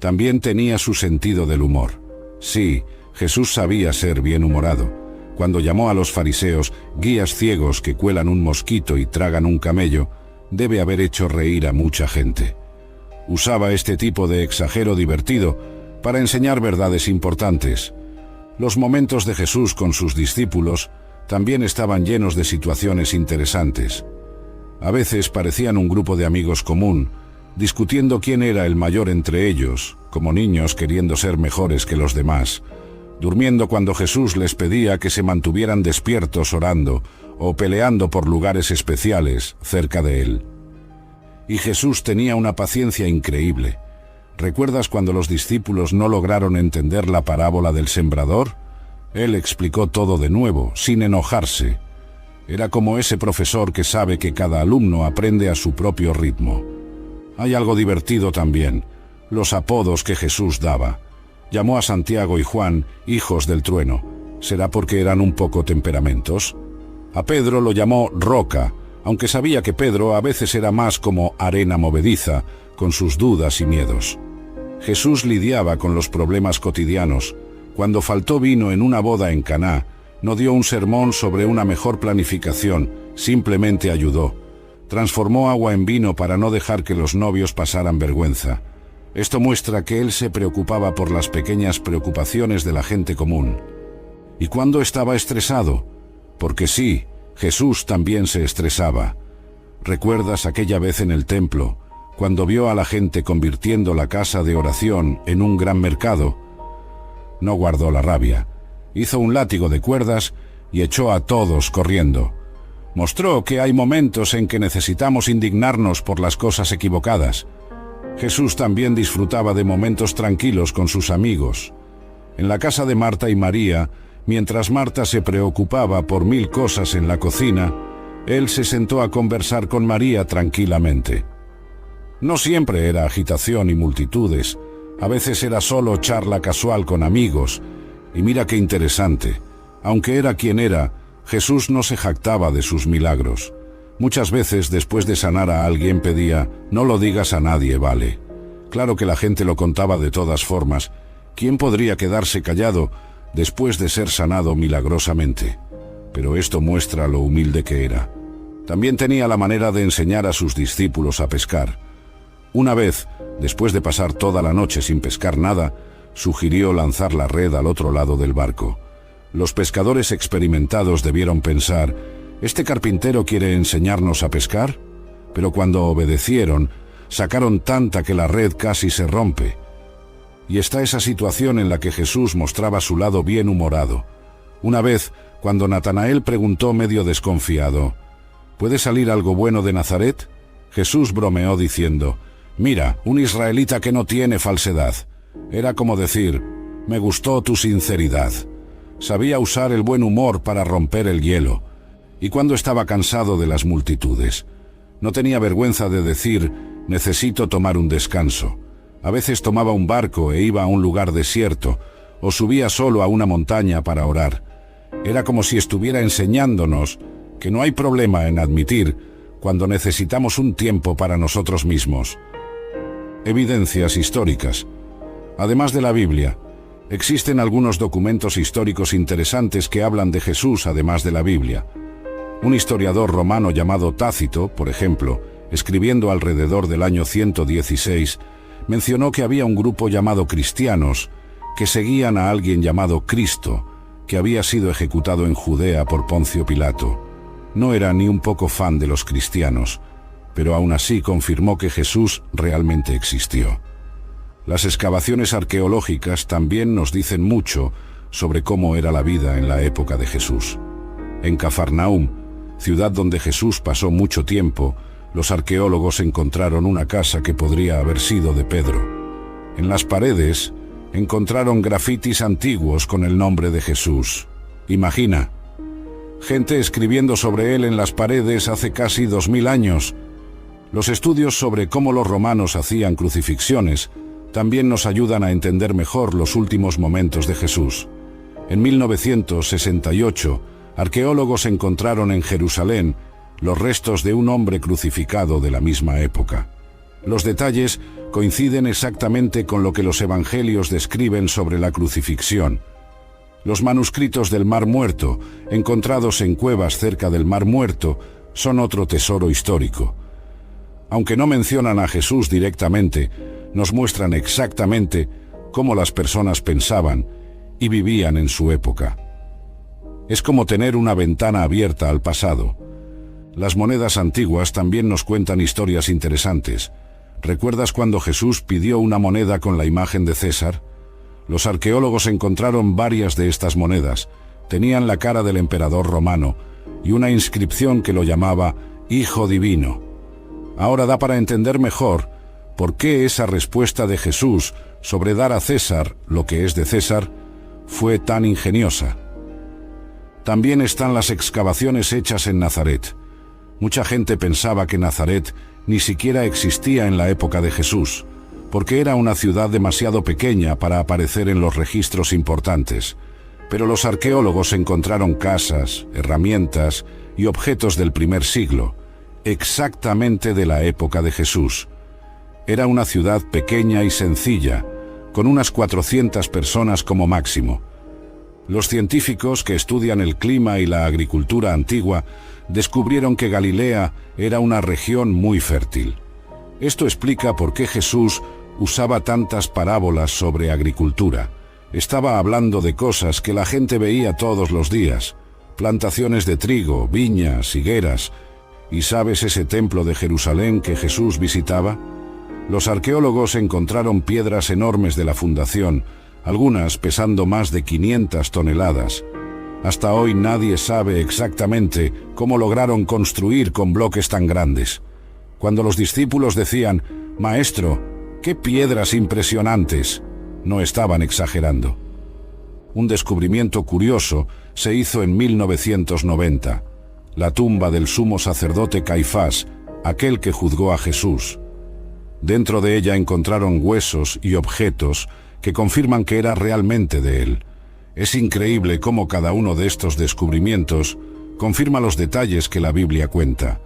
También tenía su sentido del humor. Sí, Jesús sabía ser bienhumorado. Cuando llamó a los fariseos guías ciegos que cuelan un mosquito y tragan un camello, debe haber hecho reír a mucha gente. Usaba este tipo de exagero divertido para enseñar verdades importantes. Los momentos de Jesús con sus discípulos también estaban llenos de situaciones interesantes. A veces parecían un grupo de amigos común, discutiendo quién era el mayor entre ellos, como niños queriendo ser mejores que los demás, durmiendo cuando Jesús les pedía que se mantuvieran despiertos orando o peleando por lugares especiales cerca de él. Y Jesús tenía una paciencia increíble. ¿Recuerdas cuando los discípulos no lograron entender la parábola del sembrador? Él explicó todo de nuevo, sin enojarse. Era como ese profesor que sabe que cada alumno aprende a su propio ritmo. Hay algo divertido también, los apodos que Jesús daba. Llamó a Santiago y Juan hijos del trueno. ¿Será porque eran un poco temperamentos? A Pedro lo llamó Roca, aunque sabía que Pedro a veces era más como arena movediza, con sus dudas y miedos. Jesús lidiaba con los problemas cotidianos. Cuando faltó vino en una boda en Caná, no dio un sermón sobre una mejor planificación, simplemente ayudó. Transformó agua en vino para no dejar que los novios pasaran vergüenza. Esto muestra que él se preocupaba por las pequeñas preocupaciones de la gente común. ¿Y cuándo estaba estresado? Porque sí, Jesús también se estresaba. ¿Recuerdas aquella vez en el templo, cuando vio a la gente convirtiendo la casa de oración en un gran mercado? No guardó la rabia. Hizo un látigo de cuerdas y echó a todos corriendo. Mostró que hay momentos en que necesitamos indignarnos por las cosas equivocadas. Jesús también disfrutaba de momentos tranquilos con sus amigos. En la casa de Marta y María, mientras Marta se preocupaba por 1000 cosas en la cocina, él se sentó a conversar con María tranquilamente. No siempre era agitación y multitudes, a veces era solo charla casual con amigos. Y mira qué interesante, aunque era quien era, Jesús no se jactaba de sus milagros. Muchas veces después de sanar a alguien pedía, no lo digas a nadie, ¿vale? Claro que la gente lo contaba de todas formas. ¿Quién podría quedarse callado después de ser sanado milagrosamente? Pero esto muestra lo humilde que era. También tenía la manera de enseñar a sus discípulos a pescar. Una vez, después de pasar toda la noche sin pescar nada, sugirió lanzar la red al otro lado del barco. Los pescadores experimentados debieron pensar, ¿este carpintero quiere enseñarnos a pescar? Pero cuando obedecieron, sacaron tanta que la red casi se rompe. Y está esa situación en la que Jesús mostraba su lado bien humorado. Una vez, cuando Natanael preguntó medio desconfiado, ¿puede salir algo bueno de Nazaret? Jesús bromeó diciendo, mira, un israelita que no tiene falsedad. Era como decir, me gustó tu sinceridad. Sabía usar el buen humor para romper el hielo. Y cuando estaba cansado de las multitudes, no tenía vergüenza de decir, necesito tomar un descanso. A veces tomaba un barco e iba a un lugar desierto, o subía solo a una montaña para orar. Era como si estuviera enseñándonos que no hay problema en admitir cuando necesitamos un tiempo para nosotros mismos. Evidencias históricas. Además de la Biblia, existen algunos documentos históricos interesantes que hablan de Jesús además de la Biblia. Un historiador romano llamado Tácito, por ejemplo, escribiendo alrededor del año 116, mencionó que había un grupo llamado cristianos que seguían a alguien llamado Cristo, que había sido ejecutado en Judea por Poncio Pilato. No era ni un poco fan de los cristianos, pero aún así confirmó que Jesús realmente existió. Las excavaciones arqueológicas también nos dicen mucho sobre cómo era la vida en la época de Jesús. En Cafarnaúm, ciudad donde Jesús pasó mucho tiempo, los arqueólogos encontraron una casa que podría haber sido de Pedro. En las paredes encontraron grafitis antiguos con el nombre de Jesús. Imagina, gente escribiendo sobre él en las paredes hace casi 2000 años. Los estudios sobre cómo los romanos hacían crucifixiones también nos ayudan a entender mejor los últimos momentos de Jesús. En 1968, arqueólogos encontraron en Jerusalén los restos de un hombre crucificado de la misma época. Los detalles coinciden exactamente con lo que los evangelios describen sobre la crucifixión. Los manuscritos del Mar Muerto, encontrados en cuevas cerca del Mar Muerto, son otro tesoro histórico. Aunque no mencionan a Jesús directamente, nos muestran exactamente cómo las personas pensaban y vivían en su época. Es como tener una ventana abierta al pasado. Las monedas antiguas también nos cuentan historias interesantes. ¿Recuerdas cuando Jesús pidió una moneda con la imagen de César? Los arqueólogos encontraron varias de estas monedas. Tenían la cara del emperador romano y una inscripción que lo llamaba Hijo Divino. Ahora da para entender mejor por qué esa respuesta de Jesús sobre dar a César lo que es de César fue tan ingeniosa. También están las excavaciones hechas en Nazaret. Mucha gente pensaba que Nazaret ni siquiera existía en la época de Jesús, porque era una ciudad demasiado pequeña para aparecer en los registros importantes. Pero los arqueólogos encontraron casas, herramientas y objetos del primer siglo, exactamente de la época de Jesús. Era una ciudad pequeña y sencilla, con unas 400 personas como máximo. Los científicos que estudian el clima y la agricultura antigua descubrieron que Galilea era una región muy fértil. Esto explica por qué Jesús usaba tantas parábolas sobre agricultura. Estaba hablando de cosas que la gente veía todos los días: plantaciones de trigo, viñas, higueras. ¿Y sabes ese templo de Jerusalén que Jesús visitaba? Los arqueólogos encontraron piedras enormes de la fundación, algunas pesando más de 500 toneladas. Hasta hoy nadie sabe exactamente cómo lograron construir con bloques tan grandes. Cuando los discípulos decían: «Maestro, ¡qué piedras impresionantes!», no estaban exagerando. Un descubrimiento curioso se hizo en 1990, la tumba del sumo sacerdote Caifás, aquel que juzgó a Jesús. Dentro de ella encontraron huesos y objetos que confirman que era realmente de él. Es increíble cómo cada uno de estos descubrimientos confirma los detalles que la Biblia cuenta.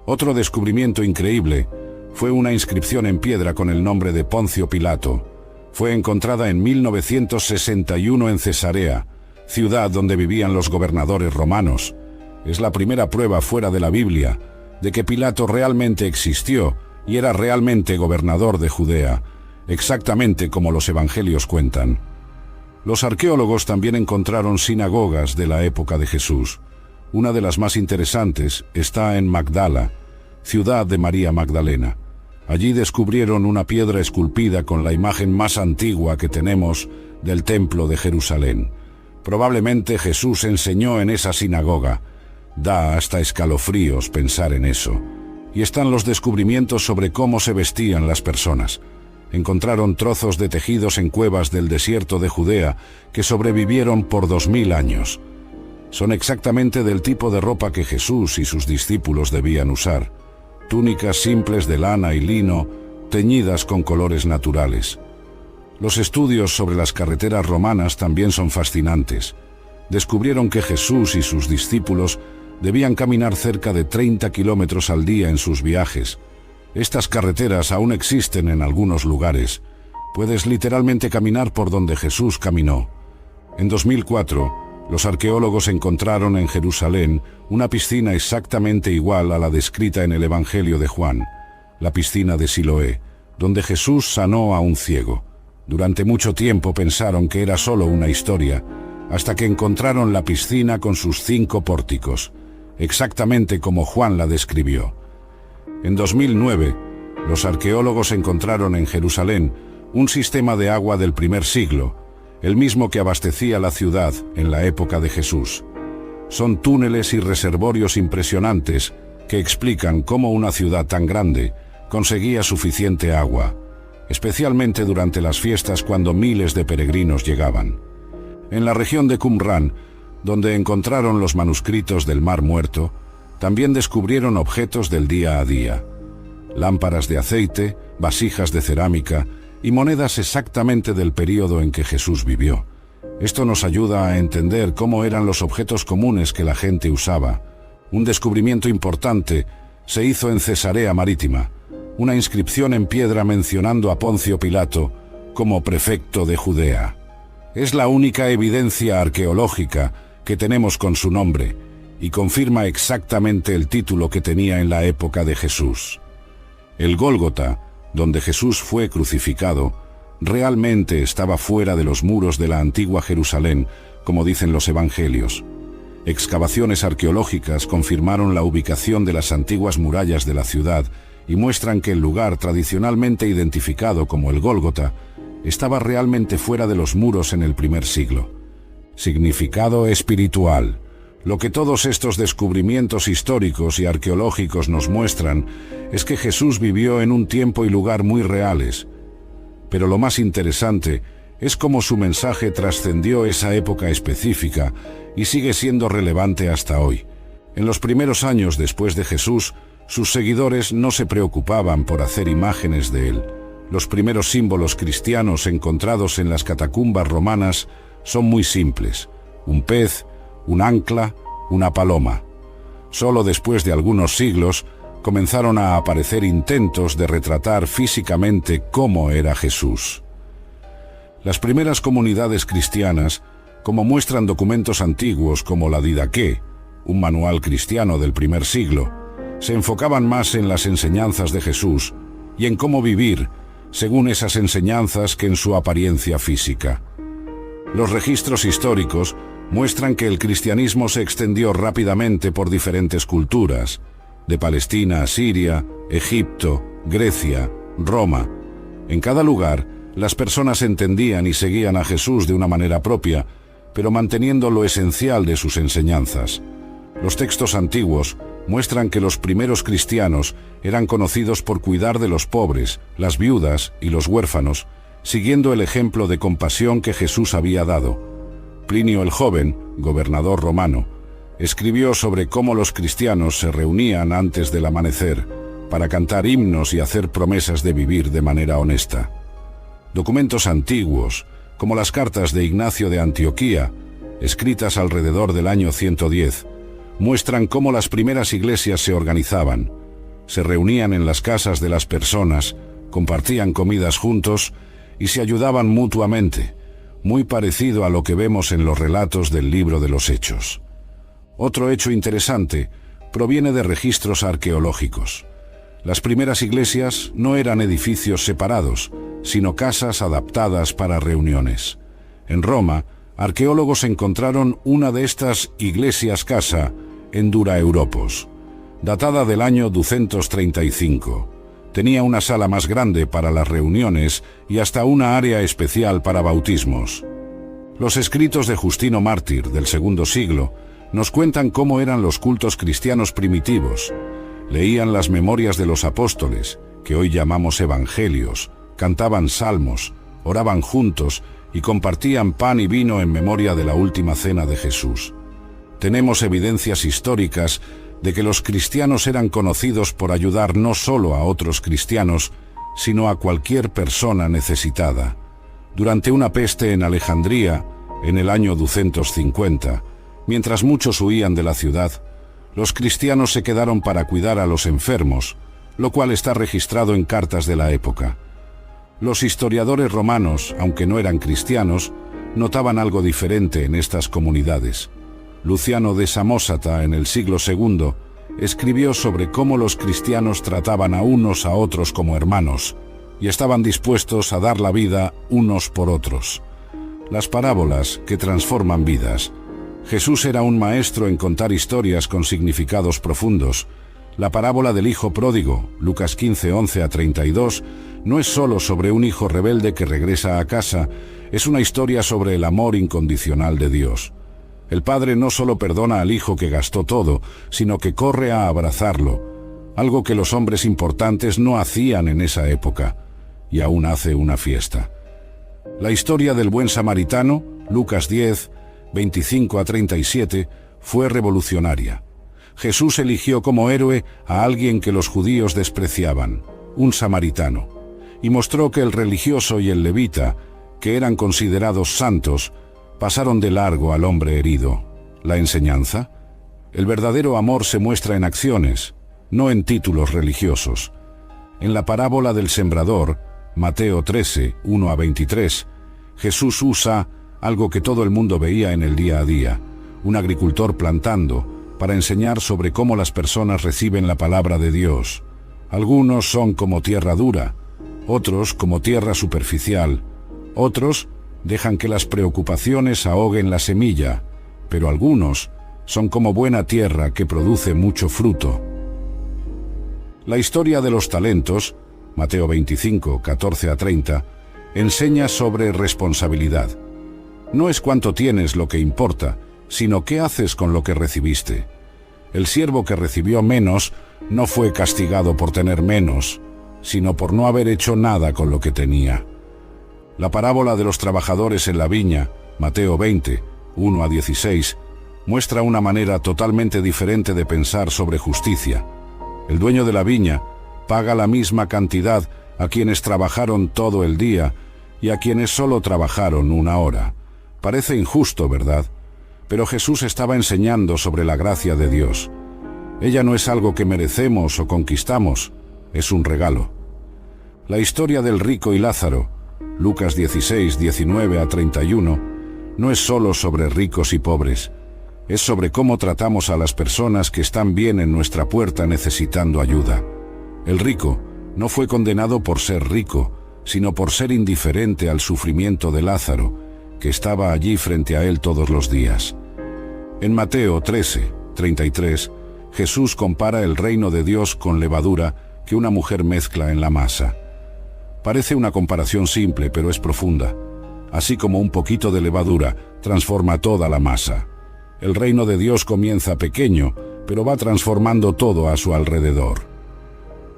Otro descubrimiento increíble fue una inscripción en piedra con el nombre de Poncio Pilato. Fue encontrada en 1961 en Cesarea, ciudad donde vivían los gobernadores romanos. Es la primera prueba fuera de la Biblia de que Pilato realmente existió y era realmente gobernador de Judea, exactamente como los evangelios cuentan. Los arqueólogos también encontraron sinagogas de la época de Jesús. Una de las más interesantes está en Magdala, ciudad de María Magdalena. Allí descubrieron una piedra esculpida con la imagen más antigua que tenemos del templo de Jerusalén. Probablemente Jesús enseñó en esa sinagoga. Da hasta escalofríos pensar en eso. Y están los descubrimientos sobre cómo se vestían las personas. Encontraron trozos de tejidos en cuevas del desierto de Judea que sobrevivieron por 2000 años. Son exactamente del tipo de ropa que Jesús y sus discípulos debían usar. Túnicas simples de lana y lino, teñidas con colores naturales. Los estudios sobre las carreteras romanas también son fascinantes. Descubrieron que Jesús y sus discípulos debían caminar cerca de 30 kilómetros al día en sus viajes. Estas carreteras aún existen en algunos lugares. Puedes literalmente caminar por donde Jesús caminó. En 2004, los arqueólogos encontraron en Jerusalén una piscina exactamente igual a la descrita en el Evangelio de Juan, la piscina de Siloé, donde Jesús sanó a un ciego. Durante mucho tiempo pensaron que era solo una historia, hasta que encontraron la piscina con sus 5 pórticos, exactamente como Juan la describió. En 2009, los arqueólogos encontraron en Jerusalén un sistema de agua del primer siglo, el mismo que abastecía la ciudad en la época de Jesús. Son túneles y reservorios impresionantes que explican cómo una ciudad tan grande conseguía suficiente agua, especialmente durante las fiestas cuando miles de peregrinos llegaban. En la región de Qumrán, donde encontraron los manuscritos del Mar Muerto, también descubrieron objetos del día a día: lámparas de aceite, vasijas de cerámica y monedas exactamente del período en que Jesús vivió. Esto nos ayuda a entender cómo eran los objetos comunes que la gente usaba. Un descubrimiento importante se hizo en Cesarea Marítima, una inscripción en piedra mencionando a Poncio Pilato como prefecto de Judea. Es la única evidencia arqueológica que tenemos con su nombre y confirma exactamente el título que tenía en la época de Jesús. El Gólgota, donde Jesús fue crucificado, realmente estaba fuera de los muros de la antigua Jerusalén, como dicen los evangelios. Excavaciones arqueológicas confirmaron la ubicación de las antiguas murallas de la ciudad y muestran que el lugar tradicionalmente identificado como el Gólgota estaba realmente fuera de los muros en el primer siglo. Significado espiritual. Lo que todos estos descubrimientos históricos y arqueológicos nos muestran es que Jesús vivió en un tiempo y lugar muy reales. Pero lo más interesante es cómo su mensaje trascendió esa época específica y sigue siendo relevante hasta hoy. En los primeros años después de Jesús, sus seguidores no se preocupaban por hacer imágenes de él. Los primeros símbolos cristianos encontrados en las catacumbas romanas son muy simples: un pez, un ancla, una paloma. Solo después de algunos siglos comenzaron a aparecer intentos de retratar físicamente cómo era Jesús. Las primeras comunidades cristianas, como muestran documentos antiguos como la Didaqué, un manual cristiano del primer siglo, se enfocaban más en las enseñanzas de Jesús y en cómo vivir según esas enseñanzas que en su apariencia física. Los registros históricos muestran que el cristianismo se extendió rápidamente por diferentes culturas, de Palestina a Siria, Egipto, Grecia, Roma. En cada lugar, las personas entendían y seguían a Jesús de una manera propia, pero manteniendo lo esencial de sus enseñanzas. Los textos antiguos muestran que los primeros cristianos eran conocidos por cuidar de los pobres, las viudas y los huérfanos, siguiendo el ejemplo de compasión que Jesús había dado. Plinio el Joven, gobernador romano, escribió sobre cómo los cristianos se reunían antes del amanecer para cantar himnos y hacer promesas de vivir de manera honesta. Documentos antiguos, como las cartas de Ignacio de Antioquía, escritas alrededor del año 110, muestran cómo las primeras iglesias se organizaban. Se reunían en las casas de las personas, compartían comidas juntos y se ayudaban mutuamente, muy parecido a lo que vemos en los relatos del libro de los Hechos. Otro hecho interesante proviene de registros arqueológicos. Las primeras iglesias no eran edificios separados, sino casas adaptadas para reuniones. En Roma, arqueólogos encontraron una de estas iglesias-casa en Dura Europos, datada del año 235. Tenía una sala más grande para las reuniones y hasta una área especial para bautismos. Los escritos de Justino Mártir del segundo siglo nos cuentan cómo eran los cultos cristianos primitivos. Leían las memorias de los apóstoles, que hoy llamamos evangelios, cantaban salmos, oraban juntos y compartían pan y vino en memoria de la última cena de Jesús. Tenemos evidencias históricas de que los cristianos eran conocidos por ayudar no solo a otros cristianos, sino a cualquier persona necesitada. Durante una peste en Alejandría, en el año 250, mientras muchos huían de la ciudad, los cristianos se quedaron para cuidar a los enfermos, lo cual está registrado en cartas de la época. Los historiadores romanos, aunque no eran cristianos, notaban algo diferente en estas comunidades. Luciano de Samosata, en el siglo II, escribió sobre cómo los cristianos trataban a unos a otros como hermanos y estaban dispuestos a dar la vida unos por otros. Las parábolas que transforman vidas. Jesús era un maestro en contar historias con significados profundos. La parábola del hijo pródigo, Lucas 15, 11 a 32, no es solo sobre un hijo rebelde que regresa a casa, es una historia sobre el amor incondicional de Dios. El padre no solo perdona al hijo que gastó todo, sino que corre a abrazarlo, algo que los hombres importantes no hacían en esa época, y aún hace una fiesta. La historia del buen samaritano, Lucas 10, 25 a 37, fue revolucionaria. Jesús eligió como héroe a alguien que los judíos despreciaban, un samaritano, y mostró que el religioso y el levita, que eran considerados santos, pasaron de largo al hombre herido. La enseñanza: el verdadero amor se muestra en acciones, no en títulos religiosos. En la parábola del sembrador, Mateo 13, 1 a 23, Jesús usa algo que todo el mundo veía en el día a día, un agricultor plantando, para enseñar sobre cómo las personas reciben la palabra de Dios. Algunos son como tierra dura, otros como tierra superficial, otros dejan que las preocupaciones ahoguen la semilla, pero algunos son como buena tierra que produce mucho fruto. La historia de los talentos, Mateo 25, 14 a 30, enseña sobre responsabilidad. No es cuánto tienes lo que importa, sino qué haces con lo que recibiste. El siervo que recibió menos no fue castigado por tener menos, sino por no haber hecho nada con lo que tenía. La parábola de los trabajadores en la viña, Mateo 20, 1 a 16, muestra una manera totalmente diferente de pensar sobre justicia. El dueño de la viña paga la misma cantidad a quienes trabajaron todo el día y a quienes solo trabajaron una hora. Parece injusto, ¿verdad? Pero Jesús estaba enseñando sobre la gracia de Dios. Ella no es algo que merecemos o conquistamos, es un regalo. La historia del rico y Lázaro, Lucas 16, 19 a 31, no es solo sobre ricos y pobres, es sobre cómo tratamos a las personas que están bien en nuestra puerta necesitando ayuda. El rico no fue condenado por ser rico, sino por ser indiferente al sufrimiento de Lázaro, que estaba allí frente a él todos los días. En Mateo 13, 33, Jesús compara el reino de Dios con levadura que una mujer mezcla en la masa. Parece una comparación simple, pero es profunda. Así como un poquito de levadura transforma toda la masa. El reino de Dios comienza pequeño, pero va transformando todo a su alrededor.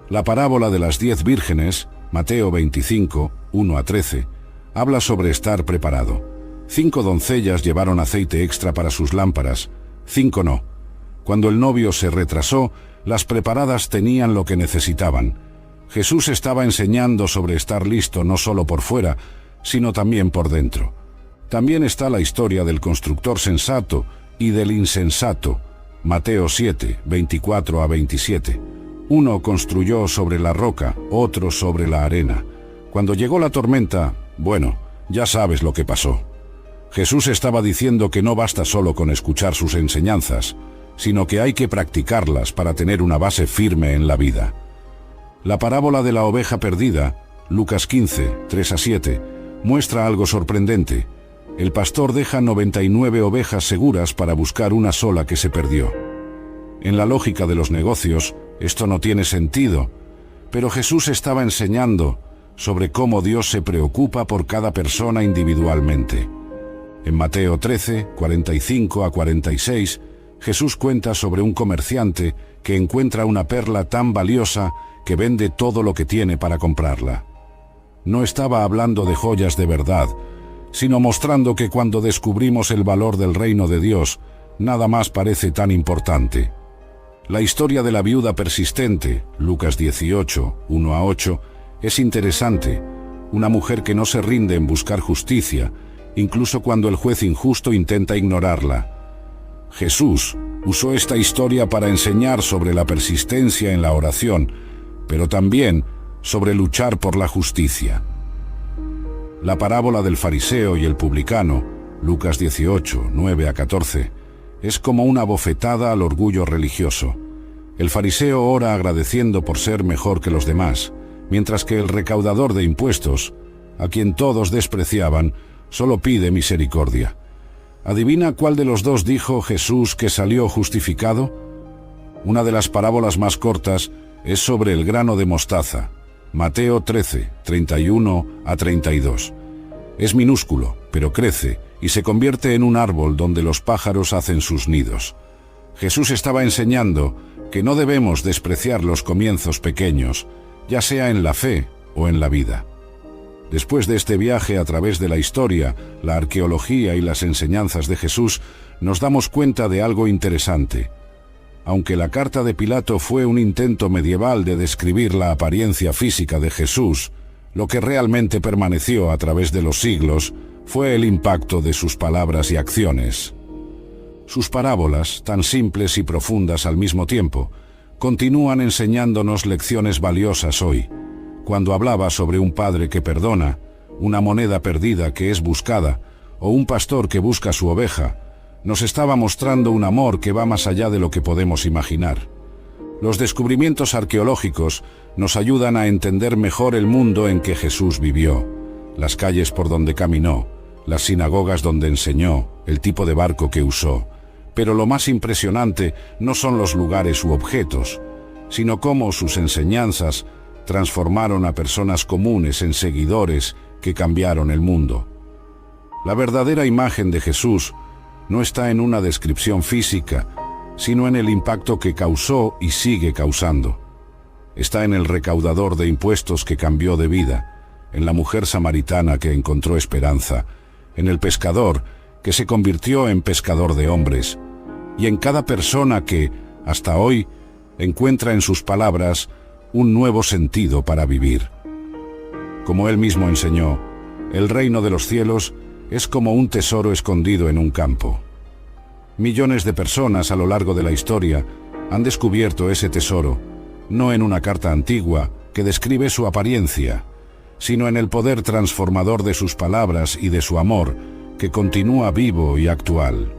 La parábola de las 10 vírgenes, Mateo 25, 1 a 13, habla sobre estar preparado. 5 doncellas llevaron aceite extra para sus lámparas, 5 no. Cuando el novio se retrasó, las preparadas tenían lo que necesitaban. Jesús estaba enseñando sobre estar listo no solo por fuera, sino también por dentro. También está la historia del constructor sensato y del insensato, Mateo 7, 24 a 27. Uno construyó sobre la roca, otro sobre la arena. Cuando llegó la tormenta, bueno, ya sabes lo que pasó. Jesús estaba diciendo que no basta solo con escuchar sus enseñanzas, sino que hay que practicarlas para tener una base firme en la vida. La parábola de la oveja perdida, Lucas 15, 3 a 7, muestra algo sorprendente. El pastor deja 99 ovejas seguras para buscar una sola que se perdió. En la lógica de los negocios, esto no tiene sentido, pero Jesús estaba enseñando sobre cómo Dios se preocupa por cada persona individualmente. En Mateo 13, 45 a 46, Jesús cuenta sobre un comerciante que encuentra una perla tan valiosa que vende todo lo que tiene para comprarla. No estaba hablando de joyas de verdad, sino mostrando que cuando descubrimos el valor del reino de Dios, nada más parece tan importante. La historia de la viuda persistente, Lucas 18, 1 a 8, es interesante. Una mujer que no se rinde en buscar justicia, incluso cuando el juez injusto intenta ignorarla. Jesús usó esta historia para enseñar sobre la persistencia en la oración, pero también sobre luchar por la justicia. La parábola del fariseo y el publicano, Lucas 18, 9 a 14, es como una bofetada al orgullo religioso. El fariseo ora agradeciendo por ser mejor que los demás, mientras que el recaudador de impuestos, a quien todos despreciaban, solo pide misericordia. ¿Adivina cuál de los dos dijo Jesús que salió justificado? Una de las parábolas más cortas es sobre el grano de mostaza, Mateo 13, 31 a 32. Es minúsculo, pero crece y se convierte en un árbol donde los pájaros hacen sus nidos. Jesús estaba enseñando que no debemos despreciar los comienzos pequeños, ya sea en la fe o en la vida. Después de este viaje a través de la historia, la arqueología y las enseñanzas de Jesús, nos damos cuenta de algo interesante. Aunque la carta de Pilato fue un intento medieval de describir la apariencia física de Jesús, lo que realmente permaneció a través de los siglos fue el impacto de sus palabras y acciones. Sus parábolas, tan simples y profundas al mismo tiempo, continúan enseñándonos lecciones valiosas hoy. Cuando hablaba sobre un padre que perdona, una moneda perdida que es buscada, o un pastor que busca su oveja, nos estaba mostrando un amor que va más allá de lo que podemos imaginar. Los descubrimientos arqueológicos nos ayudan a entender mejor el mundo en que Jesús vivió, las calles por donde caminó, las sinagogas donde enseñó, el tipo de barco que usó. Pero lo más impresionante no son los lugares u objetos, sino cómo sus enseñanzas transformaron a personas comunes en seguidores que cambiaron el mundo. La verdadera imagen de Jesús no está en una descripción física, sino en el impacto que causó y sigue causando. Está en el recaudador de impuestos que cambió de vida, en la mujer samaritana que encontró esperanza, en el pescador que se convirtió en pescador de hombres, y en cada persona que, hasta hoy, encuentra en sus palabras un nuevo sentido para vivir. Como él mismo enseñó, el reino de los cielos es como un tesoro escondido en un campo. Millones de personas a lo largo de la historia han descubierto ese tesoro, no en una carta antigua que describe su apariencia, sino en el poder transformador de sus palabras y de su amor, que continúa vivo y actual.